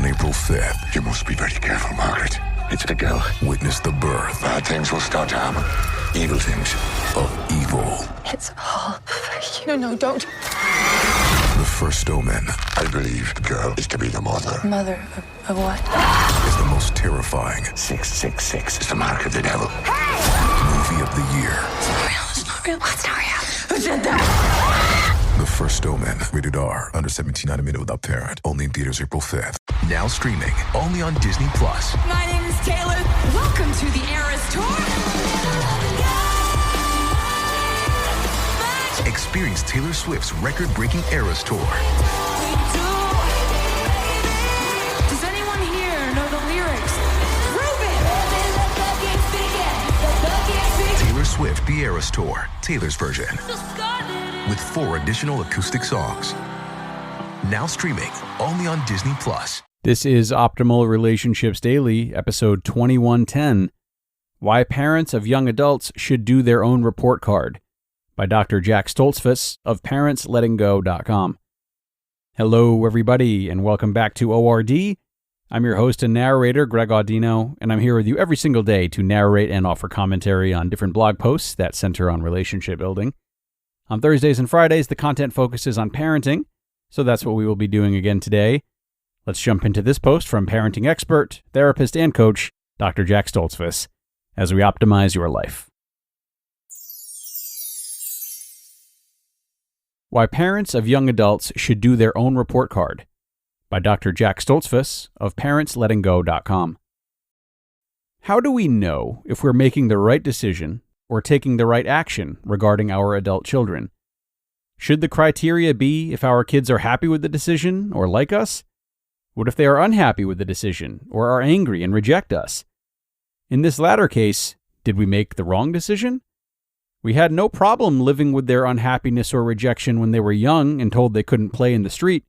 April 5th. You must be very careful, Margaret. It's a girl. Witness the birth. Bad things will start to happen. Evil things. Of evil. It's all for you. No, don't. The first omen. I believe the girl is to be the mother. Mother of what? Is the most terrifying. 666 is the mark of the devil. Movie of the year. It's not real. It's not real. What's not real? Who said that? The first omen. Rated R. Under 17 on a minute without parent. Only in theaters April 5th. Now streaming. Only on Disney+. My name is Taylor. Welcome to the Eras Tour. Experience Taylor Swift's record-breaking Eras Tour. Does anyone here know the lyrics? Taylor Swift The Eras Tour. Taylor's version. With 4 additional acoustic songs. Now streaming only on Disney+. This is Optimal Relationships Daily, episode 2110, Why Parents of Young Adults Should Do Their Own Report Card, by Dr. Jack Stoltzfus of parentslettinggo.com. Hello, everybody, and welcome back to ORD. I'm your host and narrator, Greg Audino, and I'm here with you every single day to narrate and offer commentary on different blog posts that center on relationship building. On Thursdays and Fridays, the content focuses on parenting, so that's what we will be doing again today. Let's jump into this post from parenting expert, therapist, and coach, Dr. Jack Stoltzfus, as we optimize your life. Why Parents of Young Adults Should Do Their Own Report Card, by Dr. Jack Stoltzfus of parentslettinggo.com. How do we know if we're making the right decision or taking the right action regarding our adult children? Should the criteria be if our kids are happy with the decision or like us? What if they are unhappy with the decision or are angry and reject us? In this latter case, did we make the wrong decision? We had no problem living with their unhappiness or rejection when they were young and told they couldn't play in the street.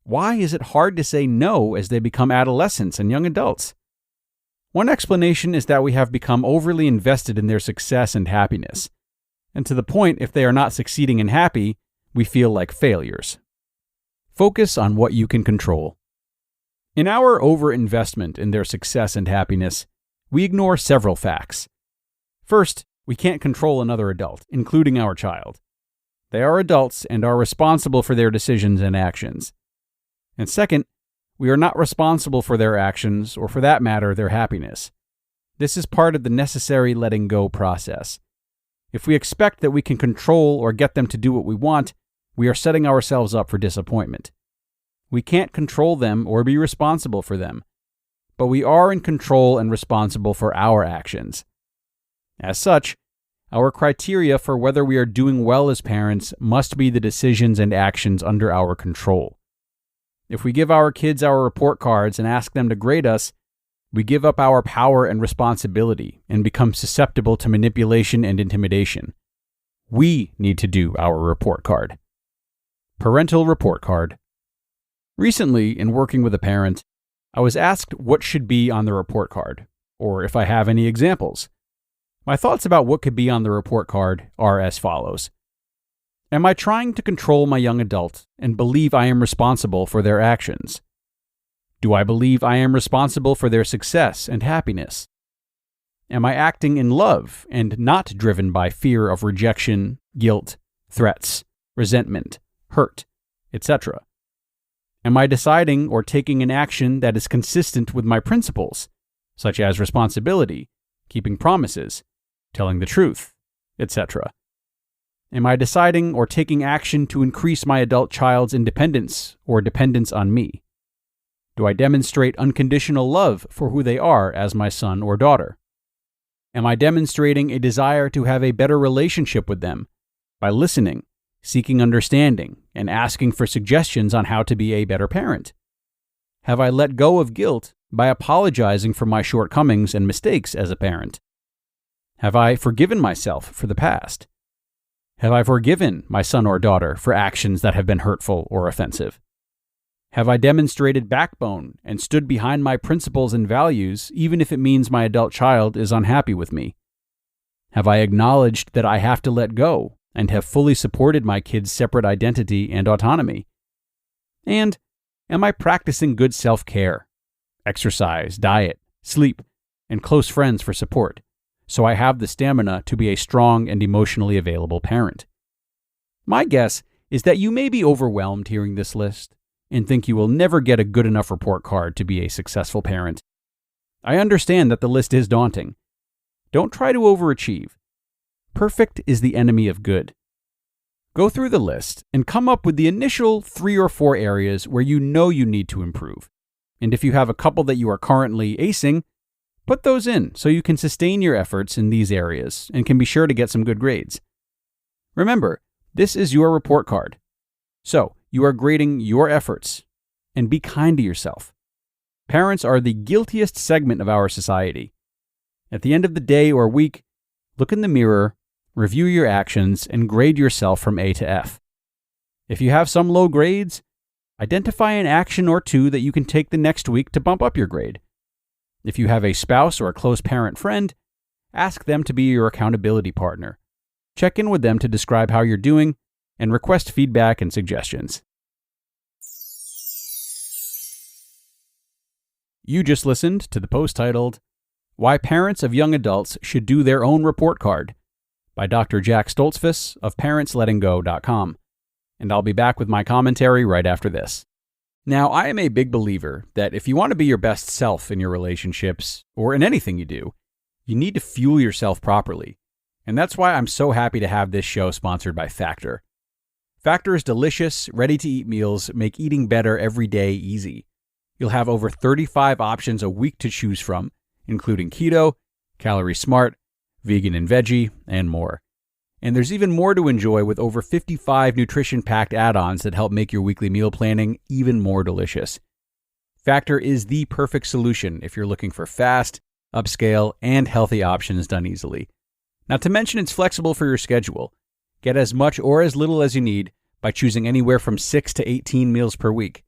Why is it hard to say no as they become adolescents and young adults? One explanation is that we have become overly invested in their success and happiness, and to the point if they are not succeeding and happy, we feel like failures. Focus on what you can control. In our overinvestment in their success and happiness, we ignore several facts. First, we can't control another adult, including our child. They are adults and are responsible for their decisions and actions. And second, we are not responsible for their actions, or for that matter, their happiness. This is part of the necessary letting go process. If we expect that we can control or get them to do what we want, we are setting ourselves up for disappointment. We can't control them or be responsible for them, but we are in control and responsible for our actions. As such, our criteria for whether we are doing well as parents must be the decisions and actions under our control. If we give our kids our report cards and ask them to grade us, we give up our power and responsibility and become susceptible to manipulation and intimidation. We need to do our report card. Parental report card. Recently, in working with a parent, I was asked what should be on the report card, or if I have any examples. My thoughts about what could be on the report card are as follows. Am I trying to control my young adult and believe I am responsible for their actions? Do I believe I am responsible for their success and happiness? Am I acting in love and not driven by fear of rejection, guilt, threats, resentment, hurt, etc.? Am I deciding or taking an action that is consistent with my principles, such as responsibility, keeping promises, telling the truth, etc.? Am I deciding or taking action to increase my adult child's independence or dependence on me? Do I demonstrate unconditional love for who they are as my son or daughter? Am I demonstrating a desire to have a better relationship with them by listening, seeking understanding, and asking for suggestions on how to be a better parent? Have I let go of guilt by apologizing for my shortcomings and mistakes as a parent? Have I forgiven myself for the past? Have I forgiven my son or daughter for actions that have been hurtful or offensive? Have I demonstrated backbone and stood behind my principles and values even if it means my adult child is unhappy with me? Have I acknowledged that I have to let go and have fully supported my kids' separate identity and autonomy? And Am I practicing good self-care? Exercise, diet, sleep, and close friends for support, so I have the stamina to be a strong and emotionally available parent. My guess is that you may be overwhelmed hearing this list and think you will never get a good enough report card to be a successful parent. I understand that the list is daunting. Don't try to overachieve. Perfect is the enemy of good. Go through the list and come up with the initial 3 or 4 areas where you know you need to improve. And if you have a couple that you are currently acing, put those in so you can sustain your efforts in these areas and can be sure to get some good grades. Remember, this is your report card. So, you are grading your efforts, and be kind to yourself. Parents are the guiltiest segment of our society. At the end of the day or week, look in the mirror, review your actions, and grade yourself from A to F. If you have some low grades, identify an action or 2 that you can take the next week to bump up your grade. If you have a spouse or a close parent friend, ask them to be your accountability partner. Check in with them to describe how you're doing and request feedback and suggestions. You just listened to the post titled, Why Parents of Young Adults Should Do Their Own Report Card by Dr. Jack Stoltzfus of parentslettinggo.com. And I'll be back with my commentary right after this. Now, I am a big believer that if you want to be your best self in your relationships, or in anything you do, you need to fuel yourself properly. And that's why I'm so happy to have this show sponsored by Factor. Factor's delicious, ready-to-eat meals make eating better every day easy. You'll have over 35 options a week to choose from, including keto, calorie smart, vegan and veggie, and more. And there's even more to enjoy with over 55 nutrition-packed add-ons that help make your weekly meal planning even more delicious. Factor is the perfect solution if you're looking for fast, upscale, and healthy options done easily. Not to mention it's flexible for your schedule. Get as much or as little as you need by choosing anywhere from 6 to 18 meals per week.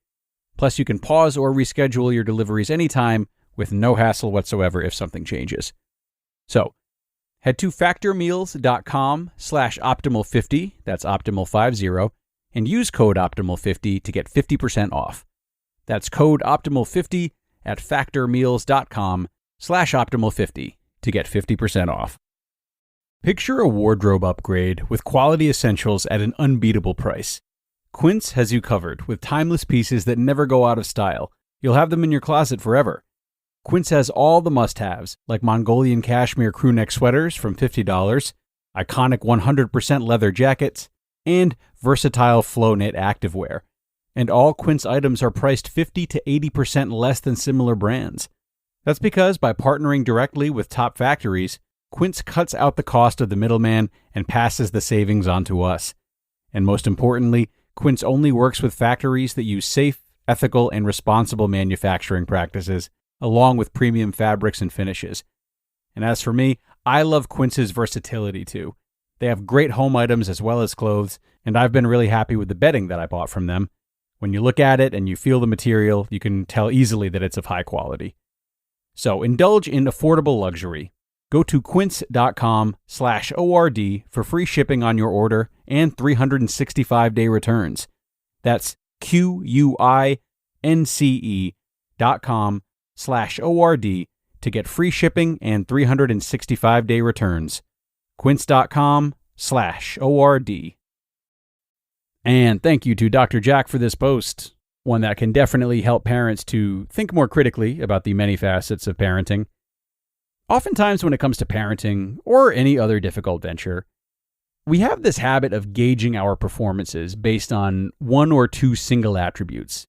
Plus, you can pause or reschedule your deliveries anytime with no hassle whatsoever if something changes. So, head to factormeals.com/optimal50, that's optimal50, and use code optimal50 to get 50% off. That's code optimal50 at factormeals.com/optimal50 to get 50% off. Picture a wardrobe upgrade with quality essentials at an unbeatable price. Quince has you covered with timeless pieces that never go out of style. You'll have them in your closet forever. Quince has all the must-haves, like Mongolian cashmere crewneck sweaters from $50, iconic 100% leather jackets, and versatile flow knit activewear. And all Quince items are priced 50 to 80% less than similar brands. That's because by partnering directly with top factories, Quince cuts out the cost of the middleman and passes the savings on to us. And most importantly, Quince only works with factories that use safe, ethical, and responsible manufacturing practices, along with premium fabrics and finishes. And as for me, I love Quince's versatility too. They have great home items as well as clothes, and I've been really happy with the bedding that I bought from them. When you look at it and you feel the material, you can tell easily that it's of high quality. So indulge in affordable luxury. Go to quince.com/ORD for free shipping on your order and 365-day returns. That's QUINCE.com/ORD to get free shipping and 365-day returns. Quince.com/ORD. And thank you to Dr. Jack for this post, one that can definitely help parents to think more critically about the many facets of parenting. Oftentimes when it comes to parenting or any other difficult venture, we have this habit of gauging our performances based on 1 or 2 single attributes.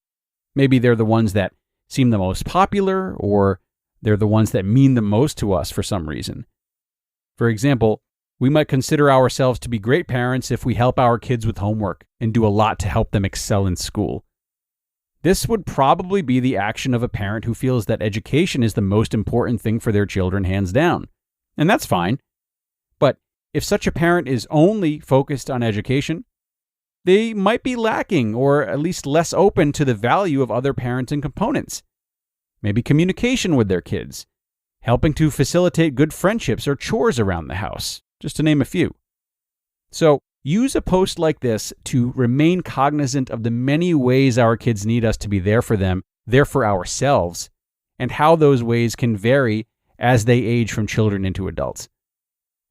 Maybe they're the ones that seem the most popular, or they're the ones that mean the most to us for some reason. For example, we might consider ourselves to be great parents if we help our kids with homework and do a lot to help them excel in school. This would probably be the action of a parent who feels that education is the most important thing for their children, hands down. And that's fine. But if such a parent is only focused on education, they might be lacking or at least less open to the value of other parenting components. Maybe communication with their kids, helping to facilitate good friendships or chores around the house, just to name a few. So, use a post like this to remain cognizant of the many ways our kids need us to be there for them, there for ourselves, and how those ways can vary as they age from children into adults.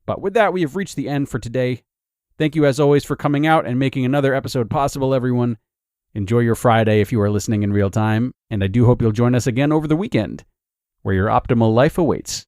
But with that, we have reached the end for today. Thank you, as always, for coming out and making another episode possible, everyone. Enjoy your Friday if you are listening in real time, and I do hope you'll join us again over the weekend, where your optimal life awaits.